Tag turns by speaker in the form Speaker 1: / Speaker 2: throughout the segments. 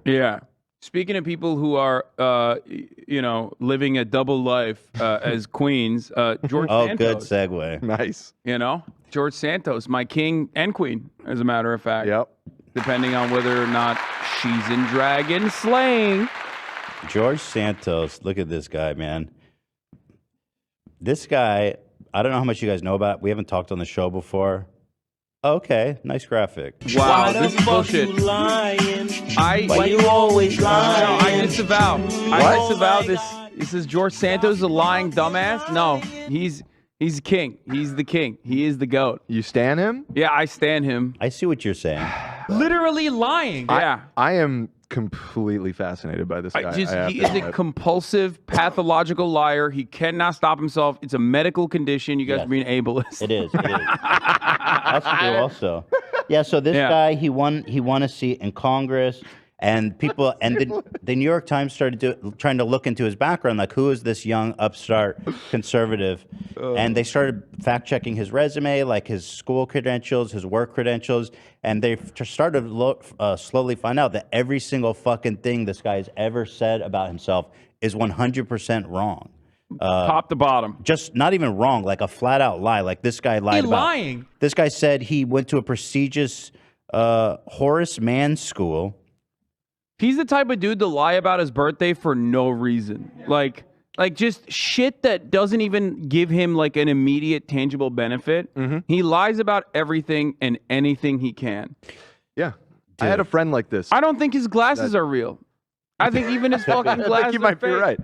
Speaker 1: Yeah. Speaking of people who are, living a double life as queens, George
Speaker 2: Oh,
Speaker 1: Santos.
Speaker 2: good segue.
Speaker 3: Nice.
Speaker 1: George Santos, my king and queen, as a matter of fact.
Speaker 3: Yep.
Speaker 1: Depending on whether or not she's in dragon slaying.
Speaker 2: George Santos, look at this guy, man. This guy, I don't know how much you guys know about. We haven't talked on the show before. Okay, nice graphic.
Speaker 1: Wow, this is bullshit.
Speaker 2: Why you always lying?
Speaker 1: No, I disavow. I disavow this. This is George Santos, a lying dumbass. No, he's king. He's the king. He is the GOAT.
Speaker 3: You stan him?
Speaker 1: Yeah, I stan him.
Speaker 2: I see what you're saying.
Speaker 4: Literally lying.
Speaker 1: Yeah.
Speaker 3: I am completely fascinated by this guy.
Speaker 1: He is a compulsive, pathological liar. He cannot stop himself. It's a medical condition. You guys are being ableist.
Speaker 2: It is. That's true also. Yeah, so this guy, he won a seat in Congress, and people, and the New York Times started trying to look into his background, like who is this young upstart conservative, and they started fact-checking his resume, like his school credentials, his work credentials, and they started to slowly find out that every single fucking thing this guy has ever said about himself is 100% wrong.
Speaker 1: Top to bottom.
Speaker 2: Just not even wrong, like a flat-out lie. Like this guy lied about.
Speaker 4: Lying.
Speaker 2: This guy said he went to a prestigious Horace Mann school.
Speaker 1: He's the type of dude to lie about his birthday for no reason. Like just shit that doesn't even give him like an immediate tangible benefit. He lies about everything and anything he can.
Speaker 3: Yeah. I had a friend like this.
Speaker 1: I don't think his glasses are real. I think even his fucking glasses
Speaker 3: I think you might be right.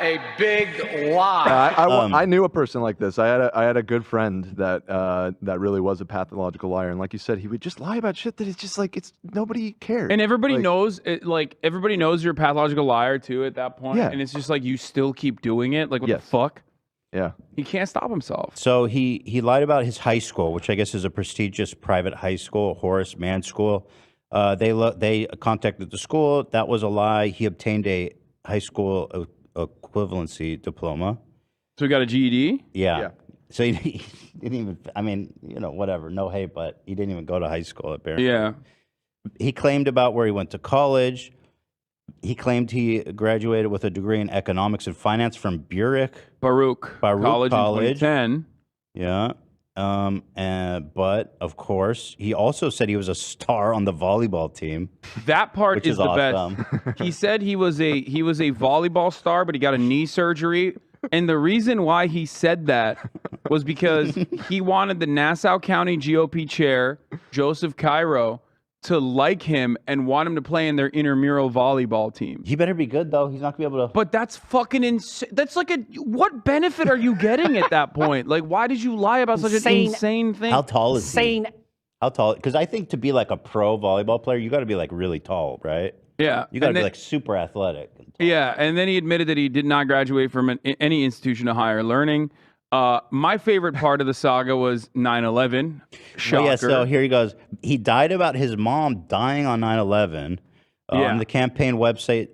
Speaker 4: A big lie.
Speaker 3: I knew a person like this. I had a good friend that really was a pathological liar, and like you said, he would just lie about shit that is just like nobody cares.
Speaker 1: And everybody knows it. Like everybody knows you're a pathological liar too at that point.
Speaker 3: Yeah.
Speaker 1: And it's just like you still keep doing it. Like what the fuck?
Speaker 3: Yeah.
Speaker 1: He can't stop himself.
Speaker 2: So he lied about his high school, which I guess is a prestigious private high school, Horace Mann School. They contacted the school. That was a lie. He obtained a high school equivalency diploma.
Speaker 1: So he got a GED?
Speaker 2: Yeah. So he didn't even, I mean, whatever, no hate, but he didn't even go to high school apparently.
Speaker 1: Yeah.
Speaker 2: He claimed about where he went to college. He claimed he graduated with a degree in economics and finance from
Speaker 1: Baruch College in 2010.
Speaker 2: Yeah. But of course, he also said he was a star on the volleyball team.
Speaker 1: That part is the
Speaker 2: awesome.
Speaker 1: best. He said he was a volleyball star, but he got a knee surgery. And the reason why he said that was because he wanted the Nassau County GOP chair, Joseph Cairo, to like him and want him to play in their intramural volleyball team.
Speaker 2: He better be good, though. He's not going to be able to...
Speaker 1: But that's fucking insane. That's like what benefit are you getting at that point? Like, why did you lie about such an insane thing?
Speaker 2: How tall is he? How tall? Because I think to be like a pro volleyball player, you got to be like really tall, right?
Speaker 1: Yeah.
Speaker 2: You got to be like super athletic.
Speaker 1: Yeah, and then he admitted that he did not graduate from any institution of higher learning. My favorite part of the saga was 9/11. Shocker.
Speaker 2: Oh, yeah, so here he goes. He died about his mom dying on 9/11. On the campaign website,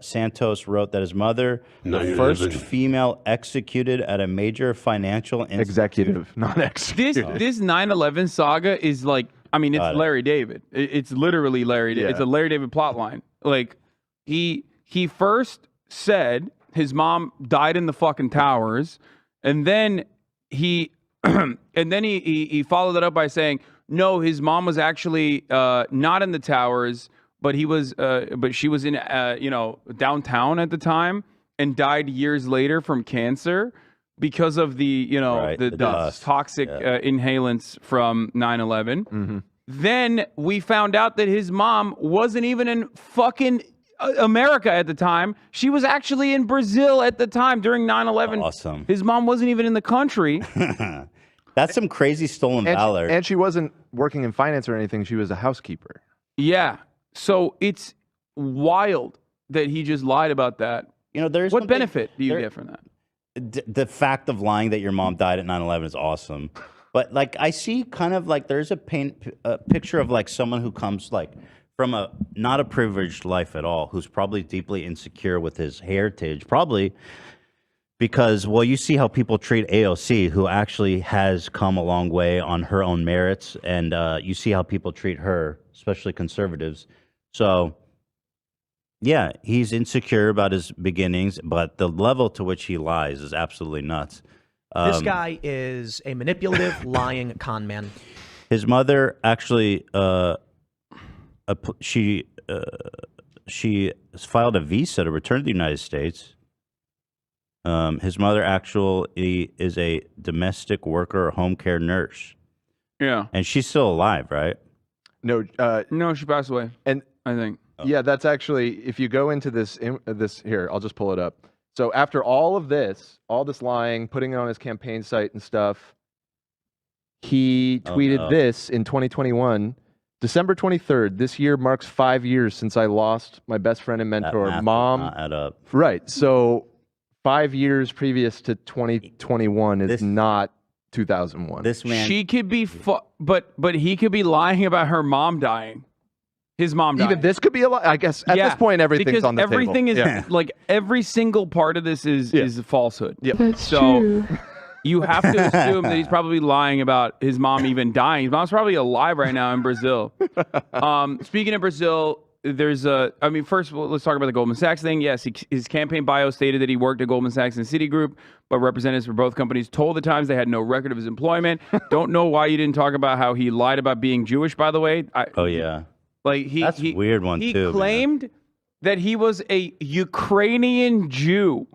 Speaker 2: Santos wrote that his mother, the first female executed at a major financial
Speaker 3: executive, not executive.
Speaker 1: This 9/11 saga is like, I mean, it's Larry David. It's literally Larry David. It's a Larry David plot line. Like, he first said his mom died in the fucking towers. And then he followed it up by saying, no, his mom was actually not in the towers, but she was in downtown at the time and died years later from cancer because of the toxic inhalants from 9/11.
Speaker 3: Mm-hmm.
Speaker 1: Then we found out that his mom wasn't even in fucking America at the time. She was actually in Brazil at the time during 9/11.
Speaker 2: Awesome.
Speaker 1: His mom wasn't even in the country.
Speaker 2: That's some crazy stolen valor.
Speaker 3: And she wasn't working in finance or anything. She was a housekeeper.
Speaker 1: Yeah. So it's wild that he just lied about that.
Speaker 2: There's
Speaker 1: what benefit do you get from that?
Speaker 2: The fact of lying that your mom died at 9/11 is awesome. But like I see kind of like there's a picture of like someone who comes like from not a privileged life at all, who's probably deeply insecure with his heritage, probably because, well, you see how people treat AOC, who actually has come a long way on her own merits, and you see how people treat her, especially conservatives. So Yeah, he's insecure about his beginnings, but the level to which he lies is absolutely nuts.
Speaker 5: This guy is a manipulative, lying con man.
Speaker 2: His mother actually, she filed a visa to return to the United States. His mother actually is a domestic worker or home care nurse.
Speaker 1: Yeah.
Speaker 2: And she's still alive, right?
Speaker 3: No,
Speaker 1: No, she passed away.
Speaker 3: and
Speaker 1: I think.
Speaker 3: yeah, that's actually, if you go into this here, I'll just pull it up. So after all of this, all this lying, putting it on his campaign site and stuff, he tweeted this in 2021, December 23rd. This year marks 5 years since I lost my best friend and mentor,
Speaker 2: That math does
Speaker 3: mom.
Speaker 2: not add up.
Speaker 3: Right. So 5 years previous to 2021 is not 2001.
Speaker 2: This man,
Speaker 1: She could be, but he could be lying about her mom dying. His mom died.
Speaker 3: Even this could be a lie. I guess at this point, everything's
Speaker 1: because
Speaker 3: on the
Speaker 1: everything
Speaker 3: table.
Speaker 1: is like every single part of this is a falsehood.
Speaker 3: Yep.
Speaker 6: That's
Speaker 1: So
Speaker 6: true.
Speaker 1: you have to assume that he's probably lying about his mom even dying. His mom's probably alive right now in Brazil. Speaking of Brazil, there's I mean, first of all, let's talk about the Goldman Sachs thing. Yes, his campaign bio stated that he worked at Goldman Sachs and Citigroup, but representatives for both companies told the Times they had no record of his employment. Don't know why you didn't talk about how he lied about being Jewish, by the way.
Speaker 2: oh yeah.
Speaker 1: Like
Speaker 2: That's a weird one,
Speaker 1: he
Speaker 2: too, man.
Speaker 1: claimed that he was a Ukrainian Jew.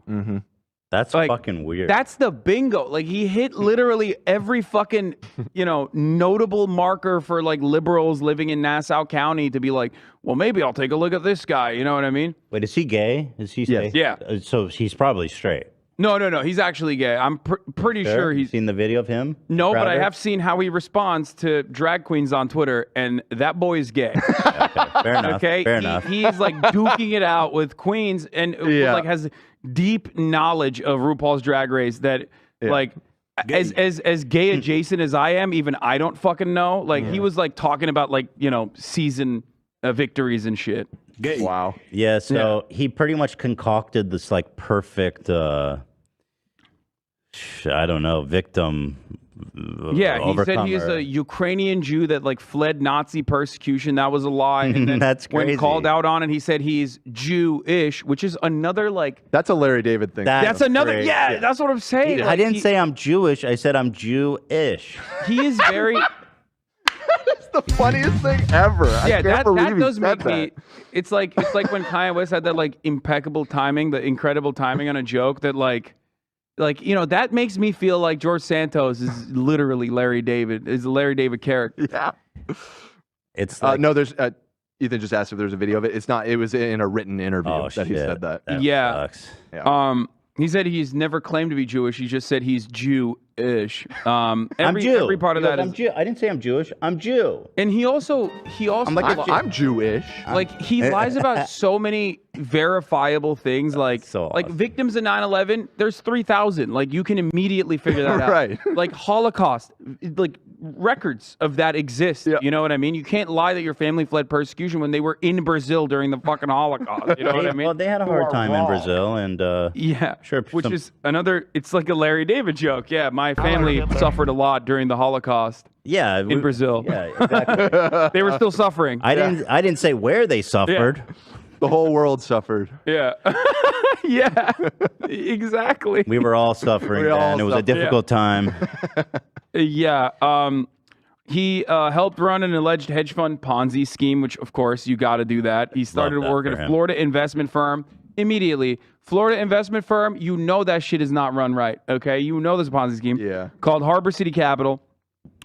Speaker 2: That's
Speaker 1: Like,
Speaker 2: fucking weird.
Speaker 1: That's the bingo. Like he hit literally every fucking, notable marker for like liberals living in Nassau County to be like, well, maybe I'll take a look at this guy. You know what I mean?
Speaker 2: Wait, is he gay? Is he?
Speaker 3: Yes.
Speaker 1: Yeah.
Speaker 2: So he's probably straight.
Speaker 1: No. He's actually gay. I'm pretty sure he's.
Speaker 2: seen the video of him.
Speaker 1: No, but I
Speaker 2: Crowder?
Speaker 1: have seen how he responds to drag queens on Twitter, and that boy is gay.
Speaker 2: Okay, fair enough.
Speaker 1: Okay,
Speaker 2: Fair enough.
Speaker 1: He's like duking it out with queens, and like has deep knowledge of RuPaul's Drag Race. That like as gay adjacent as I am, even I don't fucking know. Like he was like talking about like season victories and shit.
Speaker 3: Wow.
Speaker 2: Yeah. So he pretty much concocted this like perfect. I don't know, victim.
Speaker 1: Yeah, he said
Speaker 2: overcomer.
Speaker 1: he's a Ukrainian Jew that like fled Nazi persecution. That was a lie. And then
Speaker 2: That's
Speaker 1: when
Speaker 2: crazy.
Speaker 1: called out on it, he said he's Jewish, which is another like.
Speaker 3: That's a Larry David thing.
Speaker 1: That's another.
Speaker 2: great.
Speaker 1: Yeah, that's what I'm saying.
Speaker 2: I
Speaker 1: Like,
Speaker 2: didn't say I'm Jewish. I said I'm Jewish.
Speaker 1: he is very.
Speaker 3: That's the funniest thing ever. I
Speaker 1: Yeah,
Speaker 3: can't believe
Speaker 1: that
Speaker 3: he
Speaker 1: does
Speaker 3: said
Speaker 1: make
Speaker 3: that.
Speaker 1: me. It's like when Kanye West had that like impeccable timing, the incredible timing on a joke that like that makes me feel like George Santos is literally Larry David, is a Larry David character.
Speaker 3: Yeah.
Speaker 2: It's like,
Speaker 3: No, there's. Ethan just asked if there's a video of it. It's not. It was in a written interview
Speaker 2: oh
Speaker 3: that
Speaker 2: shit,
Speaker 3: he said that.
Speaker 1: Yeah.
Speaker 2: sucks.
Speaker 1: He said he's never claimed to be Jewish. He just said he's Jewish.
Speaker 2: I'm Jew.
Speaker 1: Every part of
Speaker 2: He
Speaker 1: that
Speaker 2: goes,
Speaker 1: is.
Speaker 2: I'm Jew. I didn't say I'm Jewish. I'm Jew.
Speaker 1: And he also
Speaker 3: I'm Jewish.
Speaker 1: like he lies about so many verifiable things like
Speaker 2: So
Speaker 1: like
Speaker 2: awesome.
Speaker 1: victims of 9/11 there's 3,000 like you can immediately figure that out.
Speaker 3: Right.
Speaker 1: Like Holocaust, like records of that exist.
Speaker 3: Yeah.
Speaker 1: You know what I mean? You can't lie that your family fled persecution when they were in Brazil during the fucking Holocaust. You know what I mean?
Speaker 2: Well, they had a hard time in Brazil, and
Speaker 1: Yeah,
Speaker 2: Sure,
Speaker 1: which
Speaker 2: some-
Speaker 1: is another. It's like a Larry David joke. Yeah, my family suffered a lot during the Holocaust
Speaker 2: yeah,
Speaker 1: in Brazil.
Speaker 2: Yeah, exactly.
Speaker 1: They were still suffering.
Speaker 2: I didn't say where they suffered.
Speaker 3: The whole world suffered.
Speaker 1: Yeah, yeah, exactly.
Speaker 2: We were all suffering.
Speaker 3: We all
Speaker 2: then. It was a
Speaker 3: suffered.
Speaker 2: difficult time.
Speaker 1: Yeah. He helped run an alleged hedge fund Ponzi scheme, which of course you got to do that. He started
Speaker 2: that
Speaker 1: working
Speaker 2: for
Speaker 1: at a
Speaker 2: him.
Speaker 1: Florida investment firm immediately. Florida investment firm, you know that shit is not run right. Okay, you know there's a Ponzi scheme.
Speaker 3: Yeah.
Speaker 1: Called Harbor City Capital.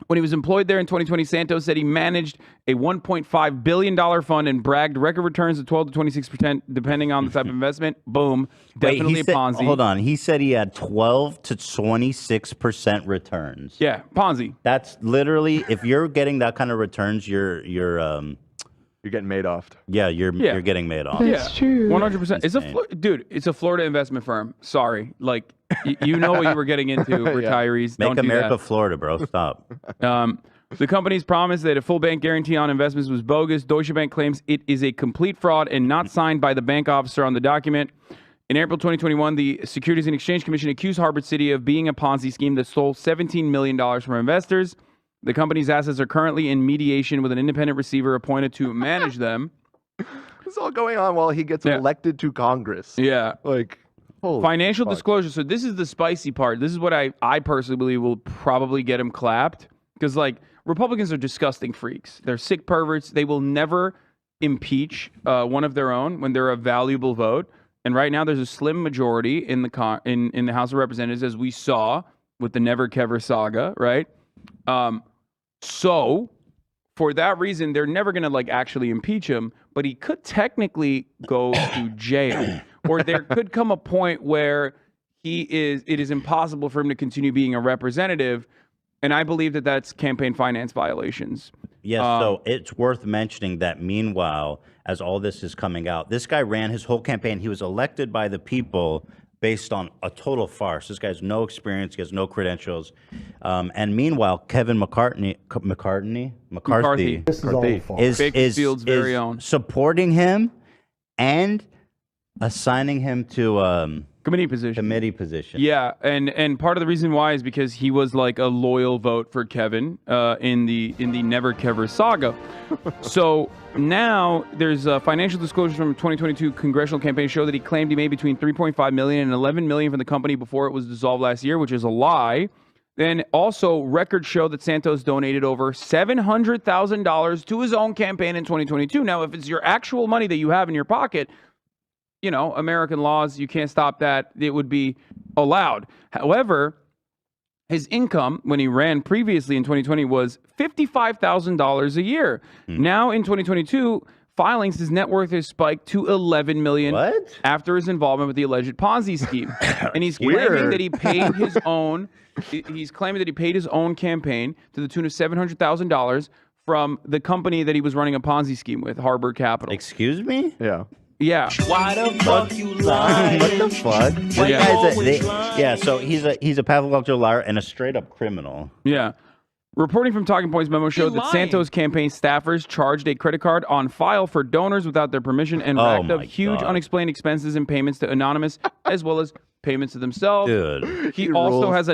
Speaker 1: When he was employed there in 2020, Santos said he managed a $1.5 billion fund and bragged record returns of 12 to 26%, depending on the type of investment. Boom. Definitely
Speaker 2: he
Speaker 1: a
Speaker 2: said,
Speaker 1: Ponzi.
Speaker 2: Hold on. He said he had 12 to 26% returns.
Speaker 1: Yeah, Ponzi.
Speaker 2: That's literally, if you're getting that kind of returns, you're
Speaker 3: getting made off.
Speaker 2: you're getting made off.
Speaker 6: That's true.
Speaker 1: 100%. It's dude. It's a Florida investment firm. Sorry, like you know what you were getting into. Retirees,
Speaker 2: Make
Speaker 1: don't
Speaker 2: America
Speaker 1: do that.
Speaker 2: Florida, bro. Stop.
Speaker 1: The company's promised that a full bank guarantee on investments was bogus. Deutsche Bank claims it is a complete fraud and not signed by the bank officer on the document. In April 2021, the Securities and Exchange Commission accused Harbor City of being a Ponzi scheme that stole $17 million from investors. The company's assets are currently in mediation with an independent receiver appointed to manage them.
Speaker 3: This is all going on while he gets elected to Congress.
Speaker 1: Yeah.
Speaker 3: Like, holy
Speaker 1: financial
Speaker 3: fuck.
Speaker 1: disclosure. So this is the spicy part. This is what I personally believe will probably get him clapped. Because, like, Republicans are disgusting freaks. They're sick perverts. They will never impeach one of their own when they're a valuable vote. And right now, there's a slim majority in the in the House of Representatives, as we saw with the Never Kever saga, right? So, for that reason, they're never going to, like, actually impeach him. But he could technically go to jail. Or there could come a point where it is impossible for him to continue being a representative. And I believe that that's campaign finance violations.
Speaker 2: Yes, so it's worth mentioning that meanwhile, as all this is coming out, this guy ran his whole campaign. He was elected by the people based on a total farce. This guy has no experience. He has no credentials. And meanwhile, Kevin McCarthy
Speaker 6: This is all false.
Speaker 1: Bakersfield's very own.
Speaker 2: supporting him and assigning him to
Speaker 1: Committee position. Yeah, and part of the reason why is because he was like a loyal vote for Kevin in the Never Kever saga. So now there's financial disclosures from 2022 congressional campaign show that he claimed he made between $3.5 million and $11 million from the company before it was dissolved last year, which is a lie. Then also records show that Santos donated over $700,000 to his own campaign in 2022. Now, if it's your actual money that you have in your pocket, you know, American laws, you can't stop that. It would be allowed. However, his income when he ran previously in 2020 was $55,000 a year. Now in 2022, filings, his net worth has spiked to $11 million after his involvement with the alleged Ponzi scheme. And he's claiming that he paid his own. He's claiming that he paid his own campaign to the tune of $700,000 from the company that he was running a Ponzi scheme with, Harbor Capital.
Speaker 2: Excuse me?
Speaker 3: Yeah.
Speaker 1: Yeah.
Speaker 5: Why the fuck you lying?
Speaker 2: What the fuck?
Speaker 1: Yeah.
Speaker 2: So he's a pathological liar and a straight up criminal.
Speaker 1: Yeah. Reporting from Talking Points memo showed that Santos campaign staffers charged a credit card on file for donors without their permission and racked up huge unexplained expenses and payments to anonymous as well as payments to themselves.
Speaker 2: Dude.
Speaker 1: He also has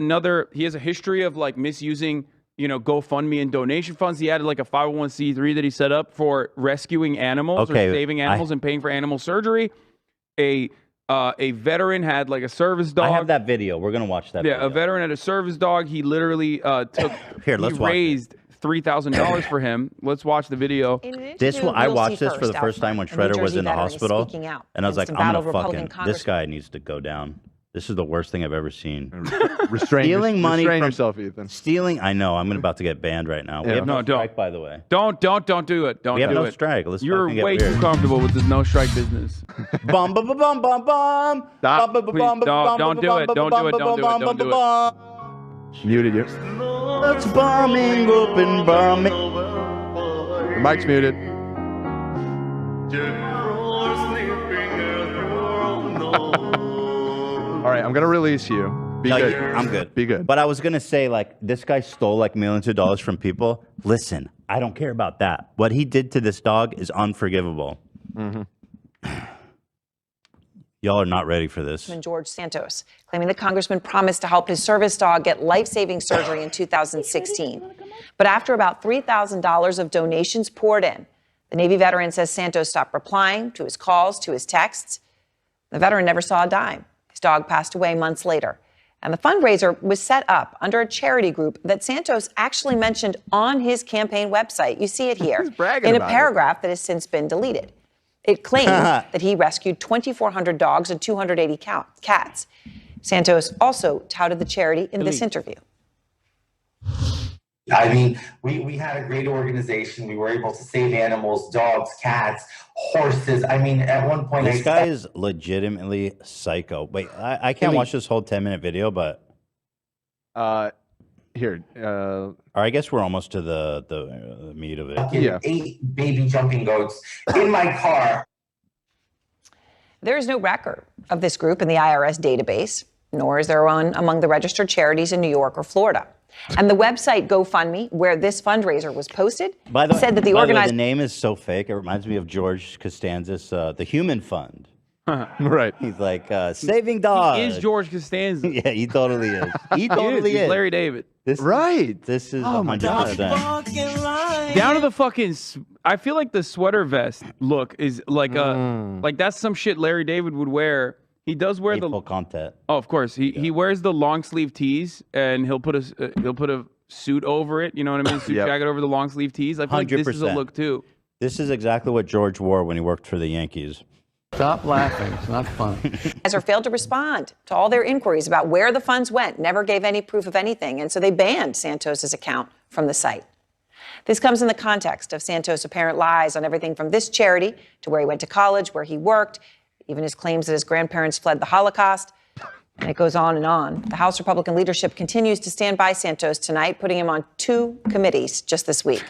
Speaker 1: he has a history of like misusing, you know, GoFundMe and donation funds. He had like a 501c3 that he set up for rescuing animals or saving animals and paying for animal surgery. A veteran had like a service dog.
Speaker 2: I have that video. We're gonna watch that.
Speaker 1: Yeah,
Speaker 2: video.
Speaker 1: a veteran had a service dog. He literally took.
Speaker 2: Here, let's watch
Speaker 1: raised $3,000 for him. Let's watch the video.
Speaker 2: I watched this for the first time when Shredder was in the hospital, and I was like, I'm gonna fucking. This guy needs to go down. This is the worst thing I've ever seen.
Speaker 3: Restrain
Speaker 2: money from
Speaker 3: yourself, Ethan.
Speaker 2: Stealing. I know. I'm about to get banned right now.
Speaker 1: Yeah.
Speaker 2: We have no
Speaker 1: don't.
Speaker 2: strike, by the way.
Speaker 1: Don't do it. Don't
Speaker 2: We have
Speaker 1: do
Speaker 2: no
Speaker 1: it.
Speaker 2: strike. Let's
Speaker 1: You're
Speaker 2: fucking get
Speaker 1: way
Speaker 2: weird.
Speaker 1: too comfortable with this no strike business.
Speaker 2: Bum bum bum bum bum bum.
Speaker 3: Stop.
Speaker 2: Bum, bum, bum,
Speaker 1: Please,
Speaker 2: bum,
Speaker 1: don't do it. Don't do it. Don't do it. Don't do it.
Speaker 3: Muted you.
Speaker 2: It's bombing, open bombing.
Speaker 3: The mic's muted. All right, I'm gonna release you. Be good.
Speaker 2: I'm good.
Speaker 3: Be good.
Speaker 2: But I was gonna say, like, this guy stole like millions of dollars from people. Listen, I don't care about that. What he did to this dog is unforgivable. Y'all are not ready for this.
Speaker 7: George Santos, claiming the congressman promised to help his service dog get life-saving surgery in 2016. But after about $3,000 of donations poured in, the Navy veteran says Santos stopped replying to his calls, to his texts. The veteran never saw a dime. His dog passed away months later. And the fundraiser was set up under a charity group that Santos actually mentioned on his campaign website. You see it here in a paragraph that has since been deleted. It claims that he rescued 2,400 dogs and 280 cats. Santos also touted the charity in this interview.
Speaker 8: I mean, we had a great organization. We were able to save animals, dogs, cats, horses. I mean, at one point,
Speaker 2: this guy is legitimately psycho. Wait, I can't watch this whole 10-minute video, but
Speaker 3: here.
Speaker 2: Or I guess we're almost to the meat of it.
Speaker 8: Yeah. 8 baby jumping goats in my car.
Speaker 7: There is no record of this group in the IRS database, nor is there one among the registered charities in New York or Florida. And the website GoFundMe, where this fundraiser was posted, said that the organized...
Speaker 2: The name is so fake. It reminds me of George Costanza's The Human Fund.
Speaker 3: Right.
Speaker 2: He's like saving dogs.
Speaker 1: He is George Costanza.
Speaker 2: Yeah, he totally is. He totally
Speaker 1: He's
Speaker 2: is.
Speaker 1: Larry David.
Speaker 2: This is
Speaker 3: Oh my
Speaker 2: 100%.
Speaker 1: Down to the fucking. I feel like the sweater vest look is like like that's some shit Larry David would wear. He does wear
Speaker 2: Hateful content.
Speaker 1: Oh, of course. He wears the long sleeve tees and he'll put a suit over it. You know what I mean? Suit jacket over the long sleeve tees. I feel like this is a
Speaker 2: 100%.
Speaker 1: look too.
Speaker 2: This is exactly what George wore when he worked for the Yankees.
Speaker 9: Stop laughing. It's not fun.
Speaker 7: Advisor failed to respond to all their inquiries about where the funds went, never gave any proof of anything, and so they banned Santos's account from the site. This comes in the context of Santos' apparent lies on everything from this charity to where he went to college, where he worked, even his claims that his grandparents fled the Holocaust, and it goes on and on. The House Republican leadership continues to stand by Santos tonight, putting him on 2 committees just this week.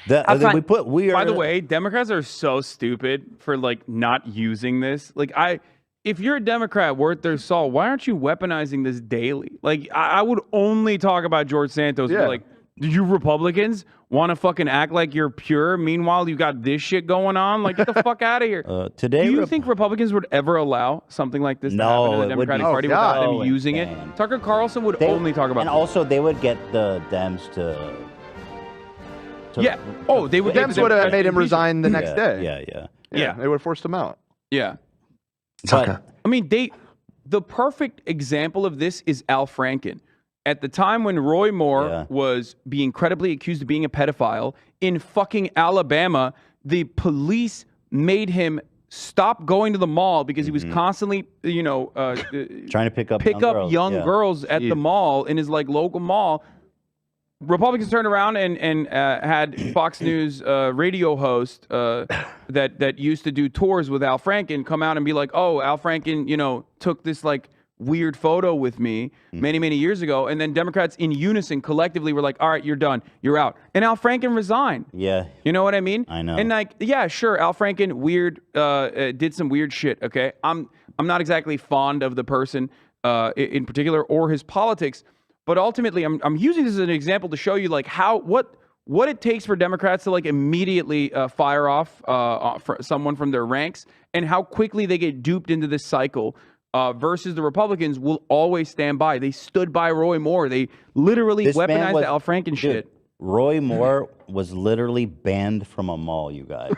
Speaker 1: By the way, Democrats are so stupid for like not using this. Like if you're a Democrat worth their salt, why aren't you weaponizing this daily? Like I would only talk about George Santos.
Speaker 3: Yeah.
Speaker 1: Like, do you Republicans want to fucking act like you're pure? Meanwhile, you got this shit going on. Like, get the fuck out of here.
Speaker 2: Today,
Speaker 1: do you think Republicans would ever allow something like this to happen in the Democratic Party without them using it? Tucker Carlson would only talk about
Speaker 2: and
Speaker 1: this.
Speaker 2: also they would get the Dems to
Speaker 1: yeah. Oh, they would.
Speaker 3: The Dems would have made him resign the next day.
Speaker 2: Yeah.
Speaker 3: They would have forced him out.
Speaker 1: Yeah.
Speaker 2: But
Speaker 1: I mean, the perfect example of this is Al Franken. At the time when Roy Moore was being credibly accused of being a pedophile in fucking Alabama, the police made him stop going to the mall because he was constantly,
Speaker 2: trying to pick up
Speaker 1: young girls at the mall in his like local mall. Republicans turned around and had Fox News radio host that used to do tours with Al Franken come out and be like, "Oh, Al Franken, took this like weird photo with me many years ago," and then Democrats in unison collectively were like, "All right, you're done, you're out," and Al Franken resigned.
Speaker 2: Yeah,
Speaker 1: you know what I mean?
Speaker 2: I know.
Speaker 1: And like, yeah, sure, Al Franken did some weird shit. Okay, I'm not exactly fond of the person in particular or his politics. But ultimately, I'm using this as an example to show you like what it takes for Democrats to like immediately fire off for someone from their ranks and how quickly they get duped into this cycle versus the Republicans will always stand by. They stood by Roy Moore. They literally weaponized the Al Franken shit.
Speaker 2: Roy Moore was literally banned from a mall, you guys.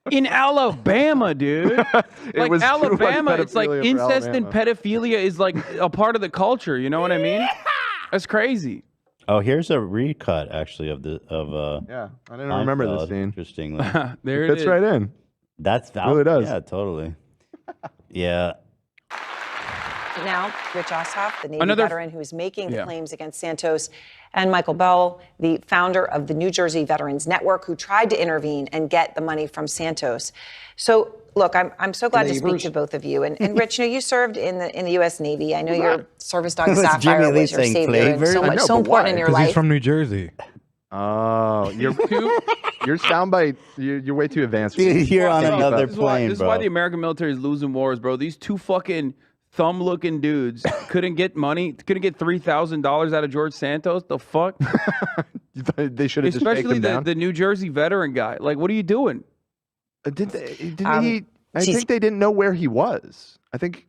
Speaker 1: In Alabama, dude. Like Alabama, it's like incest and pedophilia is like a part of the culture. You know what I mean? That's crazy.
Speaker 2: Oh, here's a recut actually of
Speaker 3: yeah, I didn't remember this scene.
Speaker 2: Interestingly,
Speaker 1: there
Speaker 3: it
Speaker 1: it
Speaker 3: fits
Speaker 1: is.
Speaker 3: right in.
Speaker 2: That's
Speaker 3: it really does.
Speaker 2: Yeah, totally. Yeah.
Speaker 7: Now, Rich Ossoff, the Navy veteran who is making the claims against Santos, and Michael Bell, the founder of the New Jersey Veterans Network, who tried to intervene and get the money from Santos. So, look, I'm so glad to speak to both of you. And Rich, you served in the U.S. Navie. I know your service dog Sapphire was your savior and so important in your life.
Speaker 10: He's from New Jersey.
Speaker 3: Oh, your soundbite. You're way too advanced.
Speaker 2: You're on another plane,
Speaker 1: This is why the American military is losing wars, bro. These two fucking thumb-looking dudes couldn't get money, couldn't get $3,000 out of George Santos. The fuck?
Speaker 3: They should have just taken him down.
Speaker 1: the New Jersey veteran guy. Like, what are you doing?
Speaker 3: I think they didn't know where he was. I think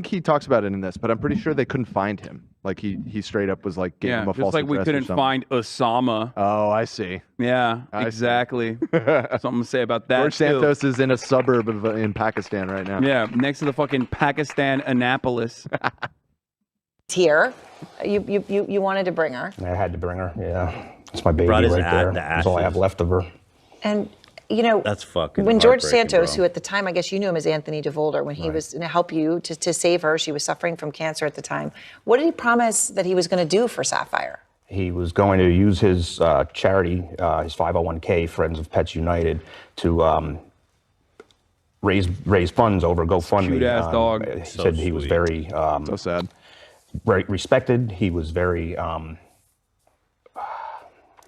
Speaker 3: he talks about it in this, but I'm pretty sure they couldn't find him. Like he straight up was like giving him a false
Speaker 1: just like we
Speaker 3: address
Speaker 1: couldn't
Speaker 3: or something.
Speaker 1: find Osama.
Speaker 3: Oh, I see.
Speaker 1: Yeah, exactly. Something to say about that.
Speaker 3: George Santos is in a suburb in Pakistan right now.
Speaker 1: Yeah, next to the fucking Pakistan Annapolis.
Speaker 7: Here, you wanted to bring her.
Speaker 11: I had to bring her. Yeah, it's my baby
Speaker 2: Brought his
Speaker 11: right there.
Speaker 2: the
Speaker 11: That's all I have left of her.
Speaker 7: And
Speaker 2: that's fucking.
Speaker 7: When George
Speaker 2: heartbreaking,
Speaker 7: Santos,
Speaker 2: bro.
Speaker 7: who at the time, I guess you knew him as Anthony DeVolder, when he was going to help you to save her, she was suffering from cancer at the time. What did he promise that he was going to do for Sapphire?
Speaker 11: He was going to use his charity, his 501k, Friends of Pets United, to raise funds over GoFundMe.
Speaker 1: Cute-ass dog.
Speaker 11: He said he was very
Speaker 3: so sad,
Speaker 11: very respected. He was very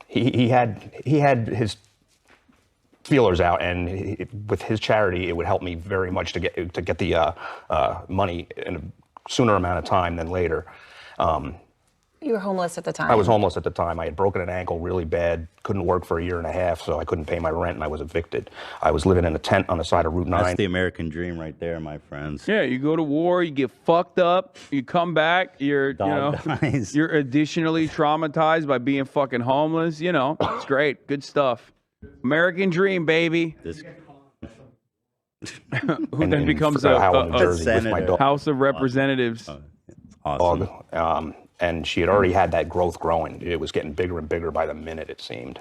Speaker 11: he had his feelers out, and with his charity, it would help me very much to get the money in a sooner amount of time than later.
Speaker 7: You were homeless at the time.
Speaker 11: I was homeless at the time. I had broken an ankle really bad, couldn't work for a year and a half, so I couldn't pay my rent, and I was evicted. I was living in a tent on the side of Route 9.
Speaker 2: That's the American dream right there, my friends.
Speaker 1: Yeah, you go to war, you get fucked up, you come back, you're
Speaker 2: dies.
Speaker 1: you're additionally traumatized by being fucking homeless. You know, it's great, good stuff. American dream, baby. Who then becomes a House of Representatives.
Speaker 2: Awesome.
Speaker 11: And she had already had that growth growing. It was getting bigger and bigger by the minute, it seemed.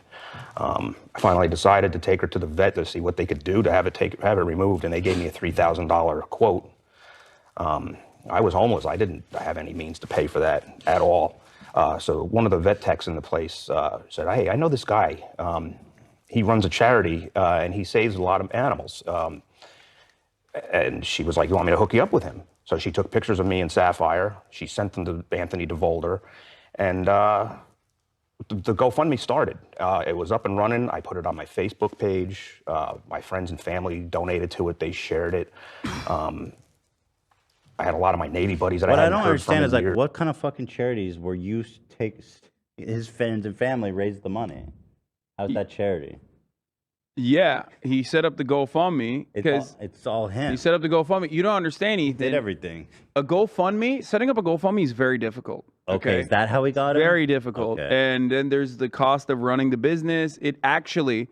Speaker 11: I finally decided to take her to the vet to see what they could do to have it removed, and they gave me a $3,000 quote. I was homeless. I didn't have any means to pay for that at all. So one of the vet techs in the place said, "Hey, I know this guy. He runs a charity, and he saves a lot of animals." And she was like, "You want me to hook you up with him?" So she took pictures of me and Sapphire. She sent them to Anthony DeVolder, and the GoFundMe started. It was up and running. I put it on my Facebook page. My friends and family donated to it. They shared it. I had a lot of my Navy buddies that
Speaker 2: what
Speaker 11: I hadn't
Speaker 2: don't
Speaker 11: heard
Speaker 2: understand
Speaker 11: from
Speaker 2: is
Speaker 11: in
Speaker 2: like,
Speaker 11: years.
Speaker 2: what kind of fucking charities were you his friends and family raised the money? How's that charity?
Speaker 1: Yeah, he set up the GoFundMe because
Speaker 2: it's all him.
Speaker 1: He set up the GoFundMe. You don't understand, Ethan.
Speaker 2: Did everything.
Speaker 1: A GoFundMe, setting up a GoFundMe is very difficult.
Speaker 2: Okay, is that how he got it?
Speaker 1: Very difficult.
Speaker 2: Okay.
Speaker 1: And then there's the cost of running the business. It actually,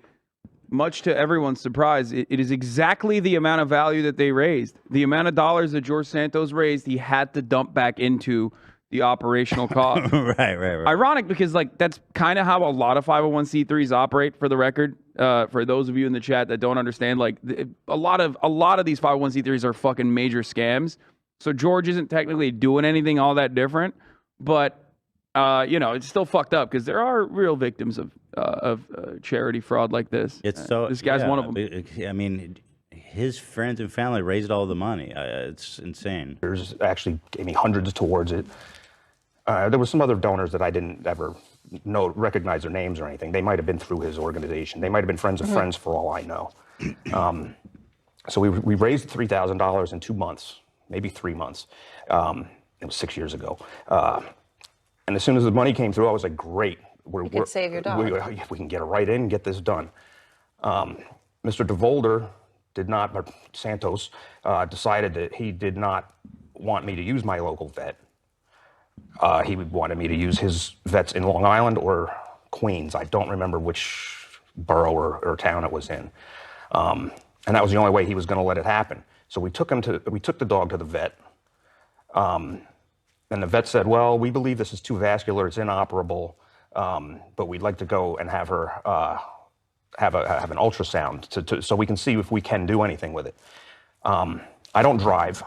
Speaker 1: much to everyone's surprise, it is exactly the amount of value that they raised. The amount of dollars that George Santos raised, he had to dump back into the operational cost.
Speaker 2: Right.
Speaker 1: Ironic because like that's kind of how a lot of 501c3s operate, for the record. For those of you in the chat that don't understand, like a lot of these 501c3s are fucking major scams. So George isn't technically doing anything all that different, but it's still fucked up because there are real victims of charity fraud like this. This guy's one of them.
Speaker 2: I mean, his friends and family raised all the money. It's insane.
Speaker 11: There's actually gave me hundreds towards it. There were some other donors that I didn't ever recognize their names or anything. They might have been through his organization. They might have been friends of friends for all I know. So we raised $3,000 in 2 months, maybe 3 months. It was 6 years ago. And as soon as the money came through, I was like, great.
Speaker 7: We could save your dog.
Speaker 11: We can get it right in and get this done. Mr. DeVolder Santos decided that he did not want me to use my local vet. He wanted me to use his vets in Long Island or Queens. I don't remember which borough or town it was in. And that was the only way he was going to let it happen. So we took the dog to the vet. And the vet said, "Well, we believe this is too vascular. It's inoperable, but we'd like to go and have her have an ultrasound so we can see if we can do anything with it." I don't drive.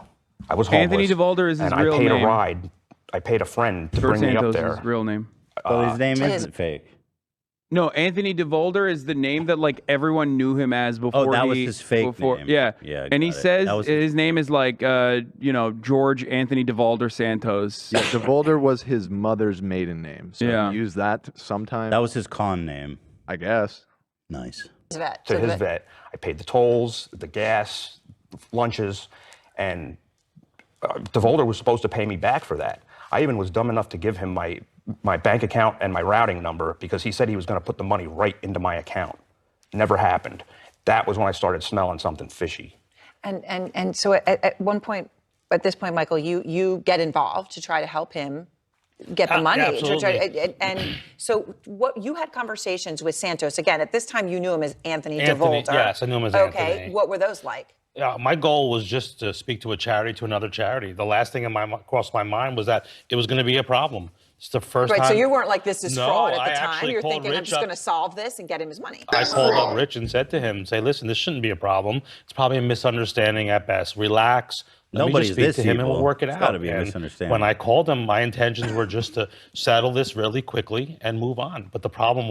Speaker 11: I was homeless.
Speaker 1: Anthony DeVolder is his
Speaker 11: and
Speaker 1: real
Speaker 11: I paid
Speaker 1: name.
Speaker 11: a ride. I paid a friend to
Speaker 1: George
Speaker 11: bring me up
Speaker 1: Santos
Speaker 11: there.
Speaker 1: is his real name.
Speaker 2: So his name isn't fake.
Speaker 1: No, Anthony DeVolder is the name that like everyone knew him as before.
Speaker 2: Oh, that was his fake name.
Speaker 1: Yeah,
Speaker 2: Yeah.
Speaker 1: And he
Speaker 2: got it.
Speaker 1: says
Speaker 2: That was
Speaker 1: his name is like George Anthony DeVolder Santos.
Speaker 3: Yeah, DeVolder was his mother's maiden name. So
Speaker 1: Yeah.
Speaker 3: he used that sometime.
Speaker 2: That was his con name.
Speaker 3: I guess.
Speaker 2: Nice.
Speaker 11: To his vet. I paid the tolls, the gas, lunches, and DeVolder was supposed to pay me back for that. I even was dumb enough to give him my bank account and my routing number because he said he was going to put the money right into my account. Never happened. That was when I started smelling something fishy.
Speaker 7: And so at this point, Michael, you get involved to try to help him get the money.
Speaker 10: Absolutely.
Speaker 7: And so what you had conversations with Santos, again, at this time you knew him as Anthony
Speaker 10: Anthony,
Speaker 7: DeVolder.
Speaker 10: yes, I knew him as
Speaker 7: Okay,
Speaker 10: Anthony.
Speaker 7: what were those like?
Speaker 10: Yeah, my goal was just to speak to another charity. The last thing crossed my mind was that it was going to be a problem. It's the first time.
Speaker 7: Right, so you weren't like, this is fraud at the time.
Speaker 10: actually
Speaker 7: You're
Speaker 10: called
Speaker 7: thinking, I'm
Speaker 10: Rich
Speaker 7: just
Speaker 10: up.
Speaker 7: going to solve this and get him his money.
Speaker 10: I called up Rich and said to him, say, listen, this shouldn't be a problem. It's probably a misunderstanding at best. Relax. Let me
Speaker 2: Nobody's
Speaker 10: just speak
Speaker 2: this
Speaker 10: to him and
Speaker 2: evil.
Speaker 10: we'll work it
Speaker 2: It's
Speaker 10: out.
Speaker 2: gotta be a
Speaker 10: And
Speaker 2: misunderstanding.
Speaker 10: when I called him, my intentions were just to settle this really quickly and move on. But the problem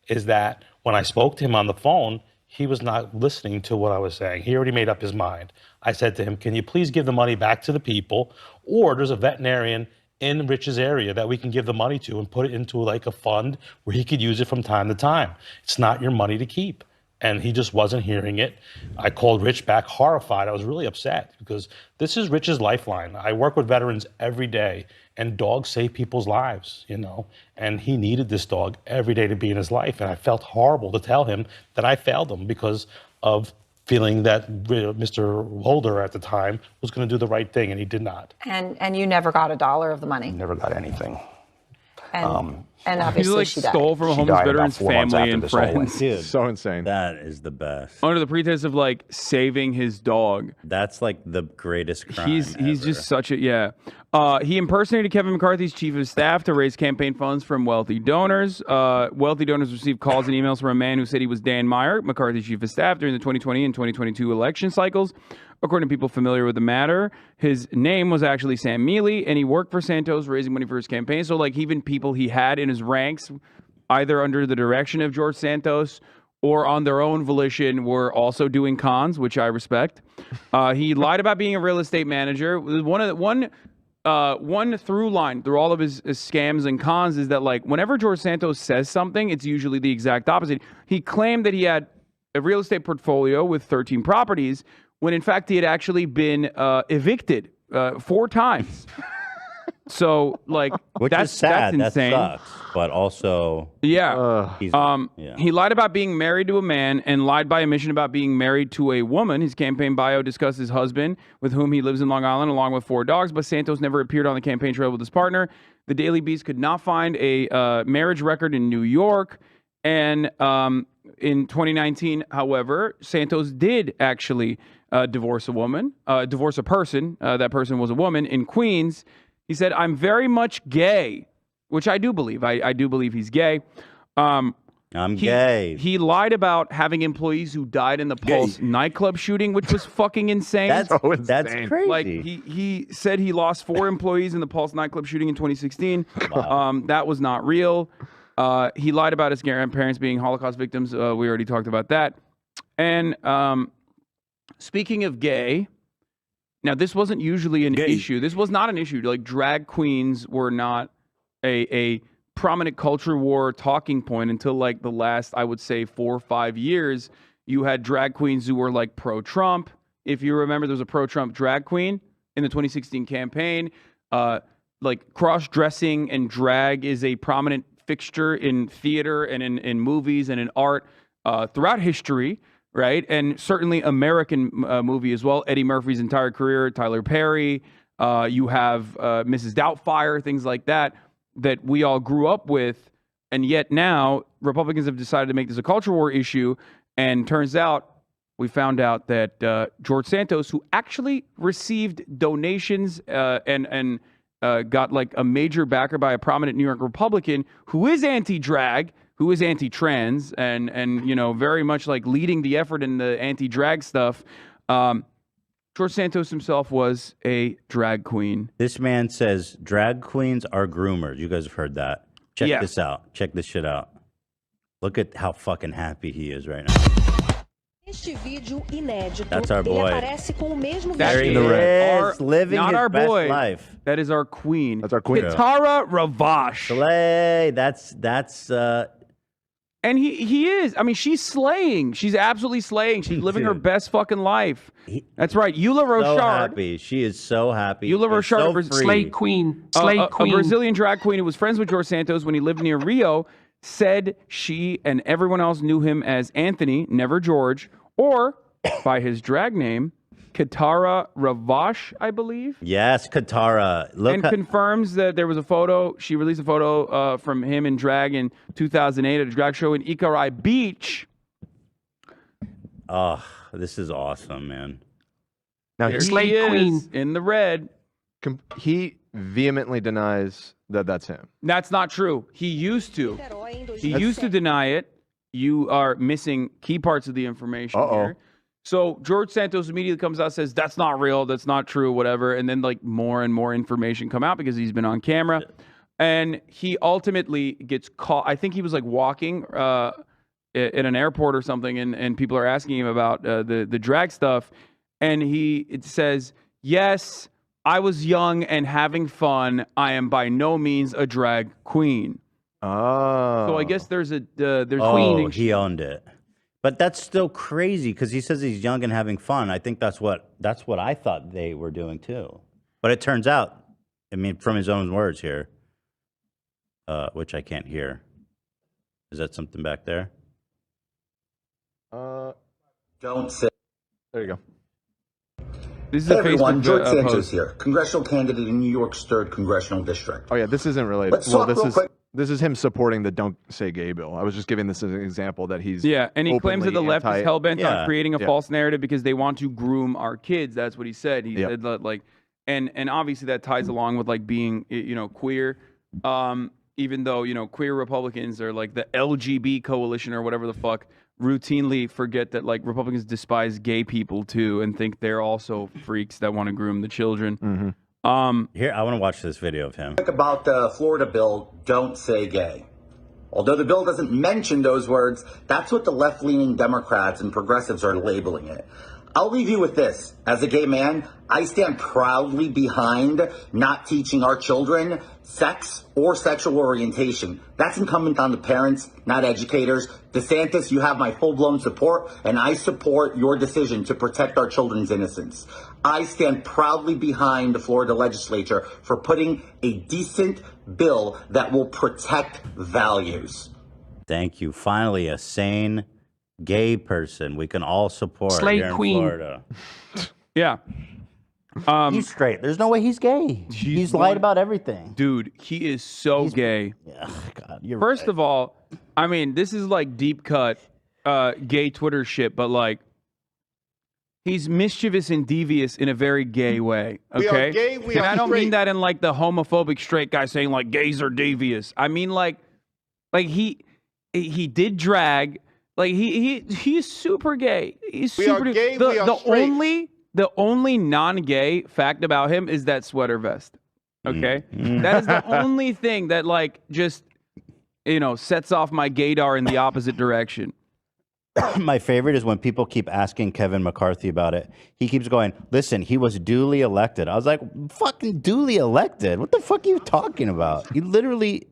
Speaker 10: is that when I spoke to him on the phone, he was not listening to what I was saying. He already made up his mind. I said to him, can you please give the money back to the people? Or there's a veterinarian in Rich's area that we can give the money to and put it into like a fund where he could use it from time to time. It's not your money to keep. and he just wasn't hearing it. I called Rich back horrified. I was really upset because this is Rich's lifeline. I work with veterans every day, and dogs save people's lives, you know, and he needed this dog every day to be in his life. And I felt horrible to tell him that I failed him because of feeling that Mr. Holder at the time was going to do the right thing, and he did not.
Speaker 7: And you never got $1 of the money.
Speaker 11: Never got anything.
Speaker 7: And obviously
Speaker 1: he
Speaker 7: she died.
Speaker 1: stole from a homeless veteran's family and friends.
Speaker 2: Dude,
Speaker 3: So insane.
Speaker 2: that is the best.
Speaker 1: Under the pretense of like saving his dog.
Speaker 2: That's like the greatest crime.
Speaker 1: He's
Speaker 2: ever.
Speaker 1: just such a he impersonated Kevin McCarthy's chief of staff to raise campaign funds from wealthy donors. Wealthy donors received calls and emails from a man who said he was Dan Meyer, McCarthy's chief of staff, during the 2020 and 2022 election cycles. According to people familiar with the matter, his name was actually Sam Mealy, and he worked for Santos, raising money for his campaign. So, like, even people he had in his ranks, either under the direction of George Santos or on their own volition, were also doing cons, which I respect. He lied about being a real estate manager. One through line through all of his scams and cons is that, like, whenever George Santos says something, it's usually the exact opposite. He claimed that he had a real estate portfolio with 13 properties, when in fact he had actually been evicted 4 times. So, like,
Speaker 2: Which
Speaker 1: that's
Speaker 2: is sad.
Speaker 1: That's insane.
Speaker 2: That sucks. But also,
Speaker 1: yeah.
Speaker 2: yeah.
Speaker 1: He lied about being married to a man and lied by omission about being married to a woman. His campaign bio discussed his husband, with whom he lives in Long Island, along with 4 dogs. But Santos never appeared on the campaign trail with his partner. The Daily Beast could not find a marriage record in New York. And in 2019, however, Santos did actually divorce a person. That person was a woman in Queens. He said, "I'm very much gay," which I do believe. I do believe he's gay.
Speaker 2: I'm gay.
Speaker 1: He lied about having employees who died in the Pulse nightclub shooting, which was fucking insane.
Speaker 2: That's crazy.
Speaker 1: Like, he said he lost 4 employees in the Pulse nightclub shooting in 2016.
Speaker 2: Wow.
Speaker 1: That was not real. He lied about his grandparents being Holocaust victims. We already talked about that. And speaking of gay, now this wasn't usually an issue. This was not an issue. Like, drag queens were not a prominent culture war talking point until like the last, I would say, 4 or 5 years. You had drag queens who were like pro-Trump. If you remember, there was a pro-Trump drag queen in the 2016 campaign. Like, cross-dressing and drag is a prominent fixture in theater and in movies and in art throughout history, right? And certainly American movie as well. Eddie Murphy's entire career, Tyler Perry. You have Mrs. Doubtfire, things like that we all grew up with. And yet now Republicans have decided to make this a culture war issue. And turns out, we found out that George Santos, who actually received donations and got like a major backer by a prominent New York Republican who is anti-drag, who is anti-trans, and you know, very much like leading the effort in the anti-drag stuff. George Santos himself was a drag queen.
Speaker 2: This man says drag queens are groomers. You guys have heard that. Check this out. Check this shit out. Look at how fucking happy he is right now. That's our boy.
Speaker 1: There he
Speaker 2: is, living
Speaker 1: not
Speaker 2: his
Speaker 1: our
Speaker 2: best
Speaker 1: boy.
Speaker 2: life.
Speaker 1: That is our queen.
Speaker 3: That's our queen.
Speaker 1: Kitara Ravash.
Speaker 2: Slay. That's
Speaker 1: And he is. I mean, she's slaying. She's absolutely slaying. She's living her best fucking life. That's right. Eula Rochard.
Speaker 2: so happy. She is so happy.
Speaker 1: Eula Rochard,
Speaker 2: so free.
Speaker 4: Slay queen. Slay queen.
Speaker 1: A Brazilian drag queen who was friends with George Santos when he lived near Rio, said she and everyone else knew him as Anthony, never George, or by his drag name, Kitara Ravash, I believe.
Speaker 2: Yes, Kitara.
Speaker 1: And confirms that there was a photo. She released a photo from him in drag in 2008 at a drag show in Ikarai Beach.
Speaker 2: Oh, this is awesome, man.
Speaker 3: Now
Speaker 1: There
Speaker 4: Slay
Speaker 1: he is
Speaker 4: queen.
Speaker 1: in the red.
Speaker 3: he vehemently denies that that's him.
Speaker 1: That's not true. He used to. He used to deny it. You are missing key parts of the information here. So George Santos immediately comes out and says, that's not real, that's not true, whatever. And then like more and more information come out because he's been on camera. And he ultimately gets caught. I think he was like walking at an airport or something, and people are asking him about the drag stuff. And it says, yes, I was young and having fun. I am by no means a drag queen.
Speaker 3: Oh.
Speaker 1: So I guess there's
Speaker 2: queen. He owned it. But that's still crazy because he says he's young and having fun. I think that's what I thought they were doing too. But it turns out, I mean, from his own words here, which I can't hear. Is that something back there?
Speaker 12: Don't say.
Speaker 3: There you go.
Speaker 1: This is
Speaker 12: Hey
Speaker 1: a
Speaker 12: everyone,
Speaker 1: Facebook
Speaker 12: George Santos
Speaker 1: post.
Speaker 12: here, congressional candidate in New York's 3rd Congressional District.
Speaker 3: Oh yeah, this isn't related.
Speaker 12: Let's talk real quick.
Speaker 3: This is him supporting the "Don't Say Gay" bill. I was just giving this as an example that he's
Speaker 1: And he claims that the left is hell bent on creating a
Speaker 3: Yeah.
Speaker 1: false narrative because they want to groom our kids. That's what he said. He said that like, and obviously that ties along with like being queer. Even though queer Republicans are like the LGB coalition or whatever the fuck, routinely forget that like Republicans despise gay people too and think they're also freaks that want to groom the children.
Speaker 2: Here, I want to watch this video of him.
Speaker 12: About the Florida bill, Don't Say Gay. Although the bill doesn't mention those words, that's what the left-leaning Democrats and progressives are labeling it. I'll leave you with this. As a gay man, I stand proudly behind not teaching our children sex or sexual orientation. That's incumbent on the parents, not educators. DeSantis, you have my full-blown support, and I support your decision to protect our children's innocence. I stand proudly behind the Florida legislature for putting a decent bill that will protect values.
Speaker 2: Thank you. Finally, a sane gay person we can all support
Speaker 1: Slay
Speaker 2: here
Speaker 1: queen.
Speaker 2: in Florida.
Speaker 1: Yeah.
Speaker 2: He's straight. There's no way he's gay. He's lied about everything.
Speaker 1: Dude, he is so gay.
Speaker 2: God, you're
Speaker 1: First
Speaker 2: right.
Speaker 1: of all, I mean, this is like deep cut gay Twitter shit, but like he's mischievous and devious in a very gay way. Okay.
Speaker 13: We are gay, we
Speaker 1: and
Speaker 13: are
Speaker 1: I don't mean
Speaker 13: straight.
Speaker 1: that in like the homophobic straight guy saying like gays are devious. I mean like he did drag. Like he's super gay. He's
Speaker 13: We
Speaker 1: super
Speaker 13: are gay,
Speaker 1: The,
Speaker 13: we are
Speaker 1: the
Speaker 13: straight.
Speaker 1: only non-gay fact about him is that sweater vest. Okay? That is the only thing that like just sets off my gaydar in the opposite direction.
Speaker 2: My favorite is when people keep asking Kevin McCarthy about it. He keeps going, listen, he was duly elected. I was like, fucking duly elected? What the fuck are you talking about? He literally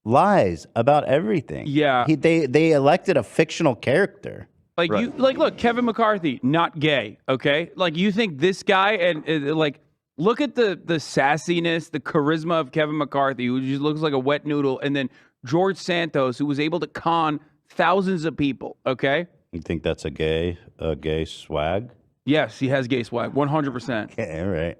Speaker 2: lies about everything.
Speaker 1: Yeah.
Speaker 2: They elected a fictional character.
Speaker 1: Like look, Kevin McCarthy, not gay, okay? Like you think this guy and like look at the sassiness, the charisma of Kevin McCarthy, who just looks like a wet noodle, and then George Santos, who was able to con thousands of people, okay?
Speaker 2: You think that's a gay swag?
Speaker 1: Yes, he has gay swag, 100%.
Speaker 2: Okay, all right.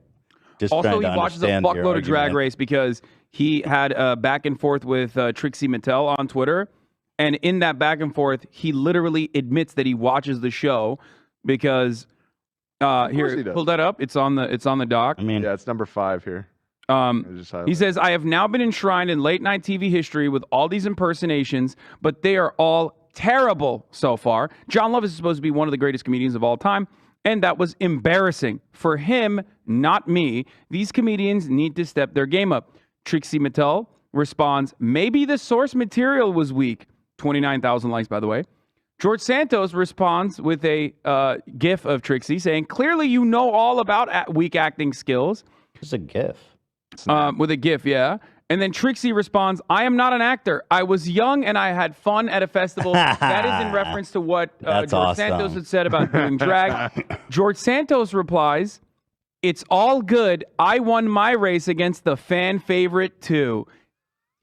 Speaker 2: Just
Speaker 1: Also,
Speaker 2: trying
Speaker 1: he
Speaker 2: to
Speaker 1: watches a
Speaker 2: understand your
Speaker 1: fuckload of Drag
Speaker 2: argument.
Speaker 1: Race because he had a back and forth with Trixie Mattel on Twitter. And in that back and forth, he literally admits that he watches the show because here, pull that up. It's on the doc.
Speaker 2: I mean,
Speaker 3: yeah, it's number 5 here.
Speaker 1: He says, I have now been enshrined in late night TV history with all these impersonations, but they are all terrible so far. John Love is supposed to be one of the greatest comedians of all time, and that was embarrassing for him, not me. These comedians need to step their game up. Trixie Mattel responds, maybe the source material was weak. 29,000 likes, by the way. George Santos responds with a GIF of Trixie saying, clearly you know all about weak acting skills.
Speaker 2: It's a GIF.
Speaker 1: With a GIF, yeah. And then Trixie responds, I am not an actor. I was young and I had fun at a festival. That is in reference to what George
Speaker 2: awesome.
Speaker 1: Santos had said about doing drag. George Santos replies, it's all good. I won my race against the fan favorite too.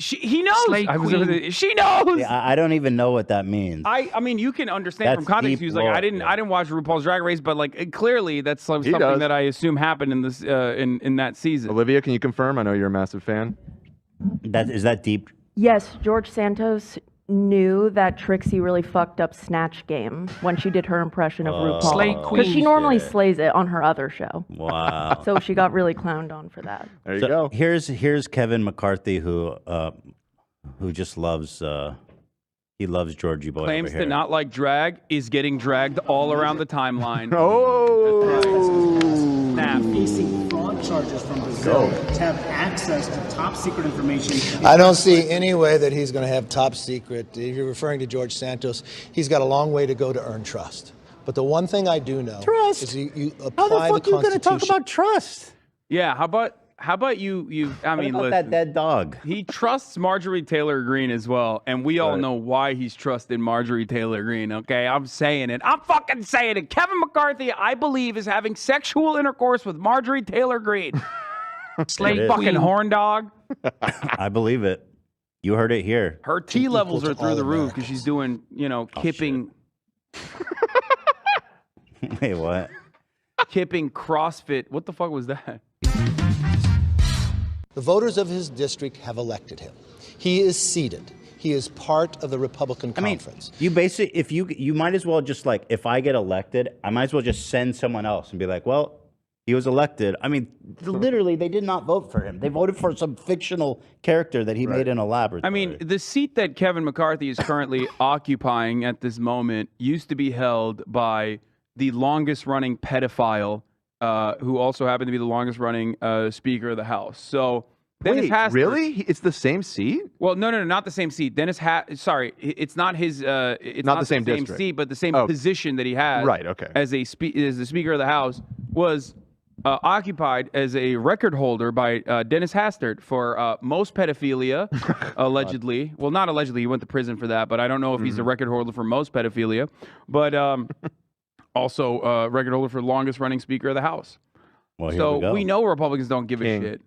Speaker 1: He knows. She knows.
Speaker 2: Yeah, I don't even know what that means.
Speaker 1: I mean, you can understand from
Speaker 2: That's
Speaker 1: context.
Speaker 2: deep
Speaker 1: He was like,
Speaker 2: lore,
Speaker 1: I didn't watch RuPaul's Drag Race, but like clearly that's something
Speaker 3: does.
Speaker 1: that I assume happened in this in that season.
Speaker 3: Olivia, can you confirm? I know you're a massive fan.
Speaker 2: Is that deep?
Speaker 14: Yes, George Santos knew that Trixie really fucked up Snatch Game when she did her impression of RuPaul.
Speaker 1: Slay
Speaker 14: Because she
Speaker 1: queen
Speaker 14: normally
Speaker 2: shit.
Speaker 14: slays it on her other show.
Speaker 2: Wow.
Speaker 14: So she got really clowned on for that.
Speaker 3: There you
Speaker 2: So
Speaker 3: go.
Speaker 2: Here's Kevin McCarthy who just loves he loves Georgie Boy
Speaker 1: Claims
Speaker 2: over
Speaker 1: to
Speaker 2: here.
Speaker 1: not like drag, is getting dragged all around the timeline. Snap.
Speaker 15: Facing fraud charges from Brazil to have access to top secret information.
Speaker 16: I don't see any way that he's going to have top secret. If you're referring to George Santos, he's got a long way to go to earn trust. But the one thing I do know
Speaker 2: Trust?
Speaker 16: is you
Speaker 2: How the
Speaker 16: apply
Speaker 2: fuck
Speaker 16: the
Speaker 2: you going to
Speaker 16: Constitution.
Speaker 2: talk about trust?
Speaker 1: Yeah, how about How about you? I mean,
Speaker 2: about
Speaker 1: listen,
Speaker 2: that dead dog?
Speaker 1: He trusts Marjorie Taylor Greene as well, and we all
Speaker 3: Right.
Speaker 1: know why he's trusted Marjorie Taylor Greene. Okay, I'm saying it. I'm fucking saying it. Kevin McCarthy, I believe, is having sexual intercourse with Marjorie Taylor Greene. Slate fucking horn dog.
Speaker 2: I believe it. You heard it here.
Speaker 1: Her T
Speaker 16: Equal
Speaker 1: levels
Speaker 16: to
Speaker 1: are through
Speaker 16: all
Speaker 1: the roof because
Speaker 16: Americans.
Speaker 1: she's doing, kipping.
Speaker 2: Wait, what?
Speaker 1: Kipping CrossFit. What the fuck was that?
Speaker 16: The voters of his district have elected him. He is seated. He is part of the Republican conference.
Speaker 2: You basically, if you might as well just like, if I get elected, I might as well just send someone else and be like, well, he was elected. I mean, literally, they did not vote for him. They voted for some fictional character that he made in a laboratory.
Speaker 1: I mean, the seat that Kevin McCarthy is currently occupying at this moment used to be held by the longest-running pedophile, who also happened to be the longest-running Speaker of the House. So, Dennis
Speaker 3: Wait,
Speaker 1: Hastert,
Speaker 3: really? It's the same seat?
Speaker 1: Well, no, not the same seat. Sorry, it's not his. It's
Speaker 3: Not the same district.
Speaker 1: seat, but the same position that he has.
Speaker 3: Right, okay.
Speaker 1: As the Speaker of the House was occupied as a record holder by Dennis Hastert for most pedophilia, allegedly. Well, not allegedly. He went to prison for that, but I don't know if he's a record holder for most pedophilia. But also record holder for longest running Speaker of the House.
Speaker 2: Well, here
Speaker 1: so
Speaker 2: we go.
Speaker 1: know Republicans don't give a shit.